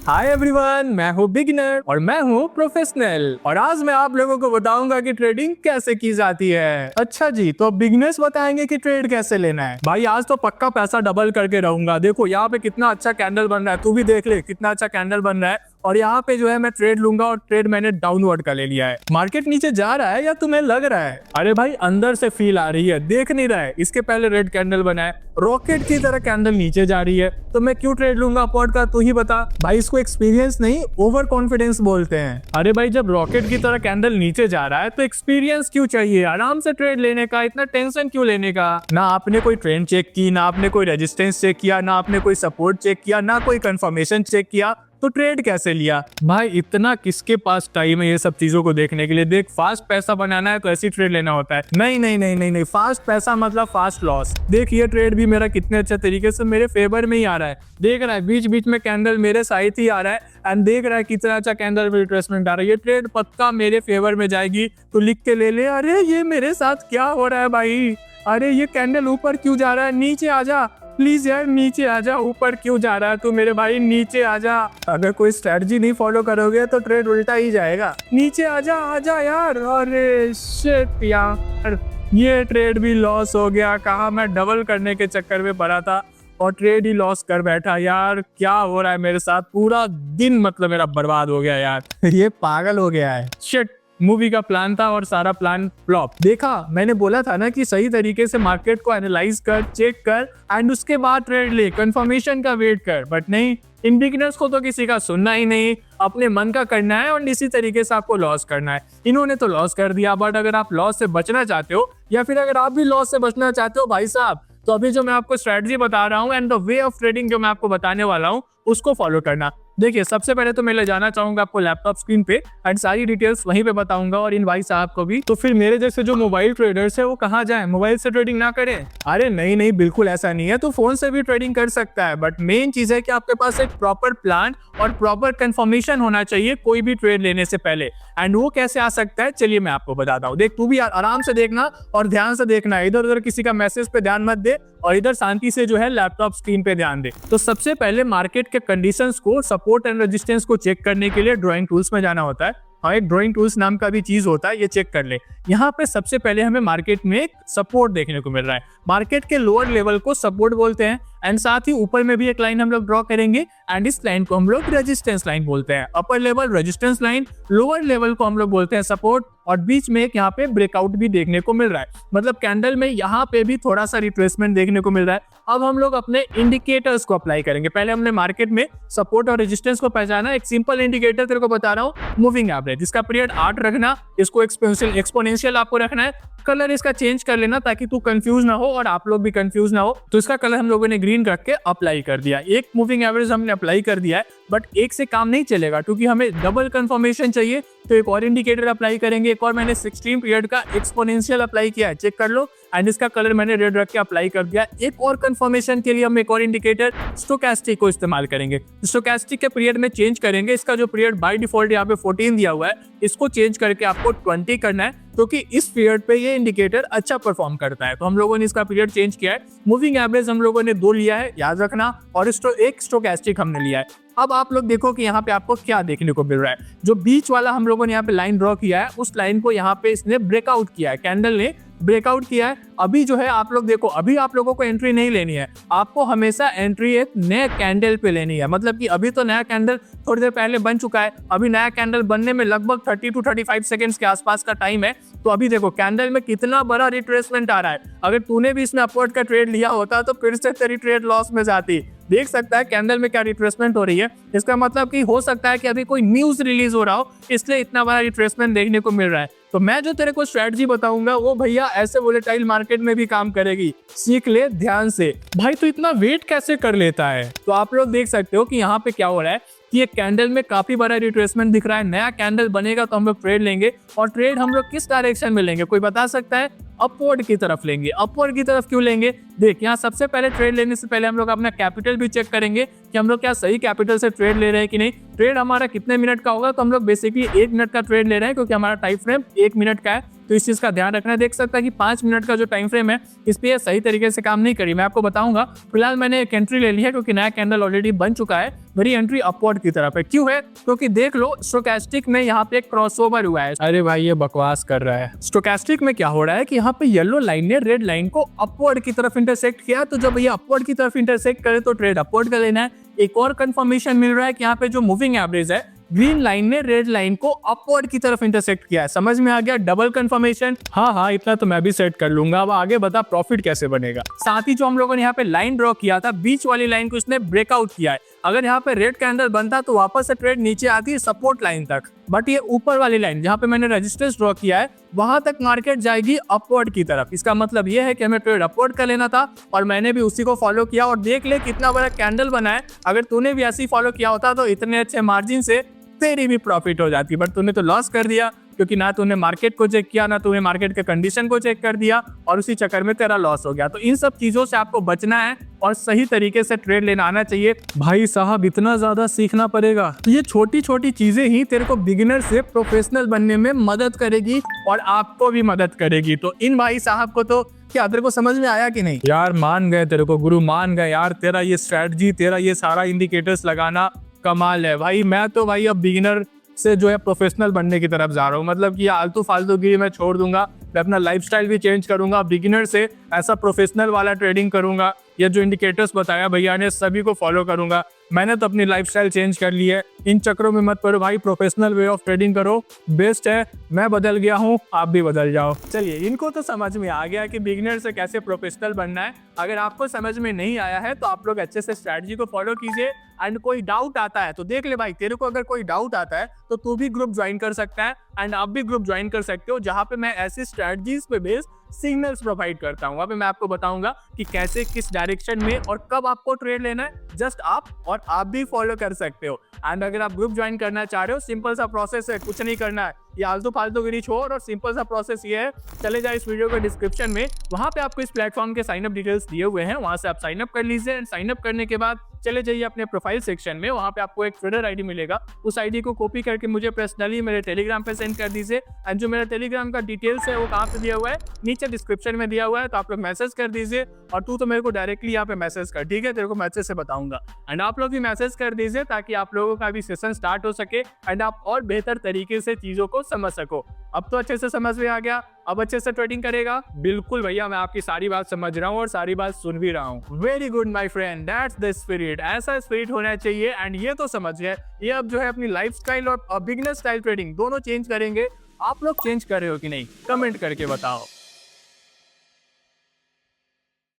Hi everyone, मैं हूँ beginner और मैं हूँ प्रोफेशनल और आज मैं आप लोगों को बताऊंगा कि ट्रेडिंग कैसे की जाती है। अच्छा जी, तो बिगिनर्स बताएंगे कि ट्रेड कैसे लेना है। भाई आज तो पक्का पैसा डबल करके रहूंगा। देखो यहाँ पे कितना अच्छा कैंडल बन रहा है, तू भी देख ले कितना अच्छा कैंडल बन रहा है। और यहाँ पे जो है मैं ट्रेड लूंगा और ट्रेड मैंने डाउनवर्ड का ले लिया है। मार्केट नीचे जा रहा है या तुम्हें लग रहा है? अरे भाई अंदर से फील आ रही है, देख नहीं रहा है? इसके पहले रेड कैंडल बना है, रॉकेट की तरह कैंडल नीचे जा रही है, तो मैं क्यों ट्रेड लूंगा अपवर्ड का? तू ही बता। भाई इसको एक्सपीरियंस नहीं ओवर कॉन्फिडेंस बोलते हैं। अरे भाई जब रॉकेट की तरह कैंडल नीचे जा रहा है तो एक्सपीरियंस क्यों चाहिए? आराम से ट्रेड लेने का, इतना टेंशन क्यों लेने का? ना आपने कोई ट्रेंड चेक की, ना आपने कोई रेजिस्टेंस चेक किया, ना आपने कोई सपोर्ट चेक किया, ना कोई कंफर्मेशन चेक किया, तो ट्रेड कैसे लिया? भाई इतना किसके पास टाइम है ये सब चीजों को देखने के लिए? देख, फास्ट पैसा बनाना है तो ऐसी ट्रेड लेना होता है। नहीं नहीं नहीं नहीं नहीं, फास्ट पैसा मतलब फास्ट लॉस। देख ये ट्रेड भी मेरा कितने अच्छे तरीके से मेरे फेवर में ही आ रहा है। देख रहा है बीच बीच में कैंडल मेरे साइड ही आ रहा है एंड देख रहा है कितना अच्छा कैंडल में रिट्रेसमेंट आ रहा है। ये ट्रेड पक्का मेरे फेवर में जाएगी, तो लिख के ले ले। अरे ये मेरे साथ क्या हो रहा है भाई? अरे ये कैंडल ऊपर क्यों जा रहा है? नीचे आ जा प्लीज यार, नीचे आ जा। ऊपर क्यों जा रहा है तू मेरे भाई? नीचे आ जा। अगर कोई स्ट्रेटजी नहीं फॉलो करोगे तो ट्रेड उल्टा ही जाएगा। नीचे आ जा यार। अरे शिट यार, ये ट्रेड भी लॉस हो गया। कहा मैं डबल करने के चक्कर में पड़ा था और ट्रेड ही लॉस कर बैठा। यार क्या हो रहा है मेरे साथ? पूरा दिन मतलब मेरा बर्बाद हो गया यार। ये पागल हो गया है। शिट, मूवी का प्लान था और सारा प्लान फ्लॉप। देखा, मैंने बोला था ना कि सही तरीके से मार्केट को एनालाइज कर, चेक कर एंड उसके बाद ट्रेड ले, कंफर्मेशन का वेट कर। बट नहीं, इन बिगिनर्स को तो किसी का सुनना ही नहीं, अपने मन का करना है और इसी तरीके से आपको लॉस करना है। इन्होंने तो लॉस कर दिया, बट अगर आप लॉस से बचना चाहते हो या फिर अगर आप भी लॉस से बचना चाहते हो भाई साहब, तो अभी जो मैं आपको स्ट्रेटजी बता रहा हूँ and the way of trading जो मैं आपको बताने वाला हूँ उसको फॉलो करना। देखिए, सबसे पहले तो मैं ले जाना चाहूंगा आपको लैपटॉप स्क्रीन पे एंड सारी डिटेल्स वहीं पे बताऊंगा और इन भाई साहब को भी। तो फिर मेरे जैसे जो मोबाइल ट्रेडर्स है वो कहाँ जाएं? मोबाइल से ट्रेडिंग ना करें? अरे नहीं नहीं, बिल्कुल ऐसा नहीं है। तो फोन से भी ट्रेडिंग कर सकता है, बट मेन चीज है कि आपके पास एक प्रॉपर प्लान और प्रॉपर कंफर्मेशन होना चाहिए कोई भी ट्रेड लेने से पहले। एंड वो कैसे आ सकता है, चलिए मैं आपको बताता हूँ। देख, तू भी आराम से देखना और ध्यान से देखना, इधर उधर किसी का मैसेज पे ध्यान मत दे और इधर शांति से जो है लैपटॉप स्क्रीन पे ध्यान दे। तो सबसे पहले मार्केट के कंडीशंस को, सपोर्ट एंड रेजिस्टेंस को चेक करने के लिए ड्राइंग टूल्स में जाना होता है। हाँ, एक ड्राइंग टूल्स नाम का भी चीज होता है, ये चेक कर ले। यहाँ पे सबसे पहले हमें मार्केट में एक सपोर्ट देखने को मिल रहा है। मार्केट के लोअर लेवल को सपोर्ट बोलते हैं एंड साथ ही ऊपर में भी एक लाइन हम लोग ड्रॉ करेंगे एंड इस लाइन को हम लोग रेजिस्टेंस लाइन बोलते हैं। Upper level resistance line, lower level को हम लोग बोलते हैं सपोर्ट, और बीच में एक यहाँ पे ब्रेकआउट भी देखने को मिल रहा है। मतलब कैंडल में यहाँ पे भी थोड़ा सा रिट्रेसमेंट देखने को मिल रहा है। अब हम लोग अपने इंडिकेटर्स को अप्लाई करेंगे। पहले हमने मार्केट में सपोर्ट और रेजिस्टेंस को पहचाना। एक सिंपल इंडिकेटर तेरे को बता रहा हूँ, मूविंग एवरेज। इसका पीरियड 8 रखना, इसको एक्सपोनेंशियल आपको रखना है। कलर इसका चेंज कर लेना ताकि तू कंफ्यूज ना हो और आप लोग भी कंफ्यूज ना हो। तो इसका कलर हम लोगों ने ग्रीन रख के अप्लाई कर दिया। एक मूविंग एवरेज हमने अप्लाई कर दिया है, बट एक से काम नहीं चलेगा क्योंकि हमें डबल कंफर्मेशन चाहिए। तो एक और इंडिकेटर अप्लाई करेंगे। एक और मैंने 16 पीरियड का एक्सपोनेंशियल अप्लाई किया है, चेक कर लो। एंड इसका कलर मैंने रेड रख के अप्लाई कर दिया। एक और कंफर्मेशन के लिए हम एक और इंडिकेटर स्टोकेस्टिक को इस्तेमाल करेंगे। स्टोकेस्टिक के पीरियड में चेंज करेंगे। इसका जो पीरियड बाय डिफॉल्ट यहाँ पे 14 दिया हुआ है, इसको चेंज करके आपको 20 करना है क्योंकि इस पीरियड पे ये इंडिकेटर अच्छा परफॉर्म करता है। तो हम लोगों ने इसका पीरियड चेंज किया है। मूविंग एवरेज हम लोगों ने 2 लिया है, याद रखना, और एक स्टोकेस्टिक हमने लिया है। अब आप लोग देखो कि यहाँ पे आपको क्या देखने को मिल रहा है। जो बीच वाला हम लोगों ने यहाँ पे लाइन ड्रॉ किया है, उस लाइन को यहाँ पे इसने ब्रेकआउट किया है, कैंडल ने ब्रेकआउट किया है। अभी जो है आप लोग देखो, अभी आप लोगों को एंट्री नहीं लेनी है, आपको हमेशा एंट्री एक नए कैंडल पे लेनी है। मतलब कि अभी तो नया कैंडल थोड़ी देर पहले बन चुका है, अभी नया कैंडल बनने में लगभग 30 to 35 सेकंड्स के आसपास का टाइम है। तो अभी देखो कैंडल में कितना बड़ा रिट्रेसमेंट आ रहा है। अगर तूने भी इसमें अपवर्ड का ट्रेड लिया होता तो फिर से तेरी ट्रेड लॉस में जाती। देख सकता है कैंडल में क्या रिट्रेसमेंट हो रही है। इसका मतलब कि हो सकता है कि अभी कोई न्यूज रिलीज हो रहा हो, इसलिए इतना बड़ा रिट्रेसमेंट देखने को मिल रहा है। तो मैं जो तेरे को स्ट्रेटजी बताऊंगा वो भैया ऐसे वोलेटाइल मार्केट में भी काम करेगी, सीख ले ध्यान से। भाई तो इतना वेट कैसे कर लेता है? तो आप लोग देख सकते हो कि यहाँ पे क्या हो रहा है कि ये कैंडल में काफी बड़ा रिट्रेसमेंट दिख रहा है। नया कैंडल बनेगा तो हम लोग ट्रेड लेंगे, और ट्रेड हम लोग किस डायरेक्शन में लेंगे कोई बता सकता है? अपवर्ड की तरफ लेंगे। अपवर्ड की तरफ क्यों लेंगे? देख, यहाँ सबसे पहले ट्रेड लेने से पहले हम लोग अपना कैपिटल भी चेक करेंगे कि हम लोग क्या सही कैपिटल से ट्रेड ले रहे हैं कि नहीं। ट्रेड हमारा कितने मिनट का होगा? तो हम लोग बेसिकली 1 मिनट का ट्रेड ले रहे हैं क्योंकि हमारा टाइम फ्रेम 1 मिनट का है। तो इस चीज का ध्यान रखना। देख सकता है कि 5 मिनट का जो टाइम फ्रेम है इस पे सही तरीके से काम नहीं करी। मैं आपको बताऊंगा। फिलहाल मैंने एक एंट्री ले ली है क्योंकि नया कैंडल ऑलरेडी बन चुका है। मेरी एंट्री अपवर्ड की तरफ है। क्यों है? क्योंकि देख लो स्टोकेस्टिक में यहाँ पे एक क्रॉसओवर हुआ है। अरे भाई ये बकवास कर रहा है। स्टोकेस्टिक में क्या हो रहा है कि यहाँ पे येलो लाइन ने रेड लाइन को अपवर्ड की तरफ इंटरसेक्ट किया, तो जब ये अपवर्ड की तरफ इंटरसेक्ट करे तो ट्रेड अपवर्ड का लेना है। एक और कंफर्मेशन मिल रहा है कि यहाँ पे जो मूविंग एवरेज है ग्रीन लाइन ने रेड लाइन को अपवर्ड की तरफ इंटरसेक्ट किया है। समझ में आ गया? Double confirmation. हाँ, इतना तो मैं भी सेट कर लूंगा। अब आगे बता प्रॉफिट कैसे बनेगा। साथ ही जो हम लोगों ने यहाँ पे लाइन ड्रॉ किया था, बीच वाली लाइन को इसने ब्रेकआउट किया है। अगर यहाँ पे रेड कैंडल बनता तो वापस से ट्रेड नीचे आती है सपोर्ट लाइन तक, बट ये ऊपर वाली लाइन जहाँ पे मैंने रेजिस्टेंस ड्रॉ किया है वहां तक मार्केट जाएगी अपवर्ड की तरफ। इसका मतलब ये है कि हमें ट्रेड अपवर्ड का लेना था और मैंने भी उसी को फॉलो किया। और देख ले कितना बड़ा कैंडल बना है। अगर तूने भी ऐसे ही फॉलो किया होता तो इतने अच्छे मार्जिन से तेरी भी प्रॉफिट हो जाती, बट तूने तो लॉस कर दिया क्योंकि ना तूने मार्केट को चेक किया, ना तूने मार्केट के कंडीशन को चेक कर दिया और उसी चक्कर में तेरा लॉस हो गया। तो इन सब चीजों से आपको बचना है और सही तरीके से ट्रेड लेना आना चाहिए। भाई साहब इतना ज्यादा सीखना पड़ेगा। तो ये छोटी छोटी चीजें ही तेरे को बिगिनर से प्रोफेशनल बनने में मदद करेगी और आपको भी मदद करेगी। तो इन भाई साहब को तो क्या तेरे को समझ में आया कि नहीं? यार मान गए, तेरे को गुरु मान गए यार। तेरा ये स्ट्रेटजी, तेरा ये सारा इंडिकेटर्स लगाना कमाल है भाई। मैं तो भाई अब बिगिनर से जो है प्रोफेशनल बनने की तरफ जा रहा हूँ। मतलब कि आलतू फालतू की मैं छोड़ दूंगा। मैं अपना लाइफस्टाइल भी चेंज करूंगा। बिगिनर से ऐसा प्रोफेशनल वाला ट्रेडिंग करूंगा। ये जो इंडिकेटर्स बताया भैया ने सभी को फॉलो करूंगा। मैंने तो अपनी लाइफस्टाइल चेंज कर ली है। इन चक्करों में मत पड़ो भाई, प्रोफेशनल वे ऑफ ट्रेडिंग करो, बेस्ट है। मैं बदल गया हूँ, आप भी बदल जाओ। चलिए, इनको तो समझ में आ गया कि बिगिनर से कैसे प्रोफेशनल बनना है। अगर आपको समझ में नहीं आया है तो आप लोग अच्छे से स्ट्रैटेजी को फॉलो कीजिए। एंड कोई डाउट आता है तो देख ले भाई, तेरे को अगर कोई डाउट आता है तो तू भी ग्रुप ज्वाइन कर सकता है एंड आप भी ग्रुप ज्वाइन कर सकते हो, जहाँ पे मैं ऐसी स्ट्रैटेजीज पे बेस्ड सिग्नल्स प्रोवाइड करता हूँ। वहाँ पे मैं आपको बताऊंगा कि कैसे, किस डायरेक्शन में और कब आपको ट्रेड लेना है। जस्ट आप भी फॉलो कर सकते हो। एंड अगर आप ग्रुप ज्वाइन करना चाह रहे हो, सिंपल सा प्रोसेस है, कुछ नहीं करना है। ये आलतू फालतू गिरी छोड़ और सिंपल सा प्रोसेस ये है, चले जाए इस वीडियो के डिस्क्रिप्शन में, वहाँ पे आपको इस प्लेटफॉर्म के साइन अप डिटेल्स दिए हुए हैं। वहाँ से आप साइन अप कर लीजिए एंड साइन अप करने के बाद चले जाइए अपने प्रोफाइल सेक्शन में। वहाँ पे आपको एक ट्रेडर आईडी मिलेगा। उस आईडी को कॉपी करके मुझे पर्सनली मेरे टेलीग्राम पे सेंड कर दीजिए। एंड जो मेरा टेलीग्राम का डिटेल्स है वो कहाँ पे दिया हुआ है, नीचे डिस्क्रिप्शन में दिया हुआ है। तो आप लोग मैसेज कर दीजिए और तू तो मेरे को डायरेक्टली यहाँ पे मैसेज कर, ठीक है? तेरे को मैसेज से बताऊंगा। एंड आप लोग भी मैसेज कर दीजिए ताकि आप लोगों का भी सेशन स्टार्ट हो सके एंड आप और बेहतर तरीके से चीजों को समझ सको। अब तो अच्छे से समझ में आ गया, अब अच्छे से ट्रेडिंग करेगा। बिल्कुल भैया, मैं आपकी सारी बात समझ रहा हूँ और सारी बात सुन भी रहा हूँ। Very good my friend, that's the spirit. ऐसा स्पिरिट होना चाहिए। एंड ये तो समझ गए, ये अब जो है अपनी लाइफ स्टाइल और बिगिनर स्टाइल ट्रेडिंग दोनों चेंज करेंगे। आप लोग चेंज कर रहे हो कि नहीं? कमेंट करके बताओ।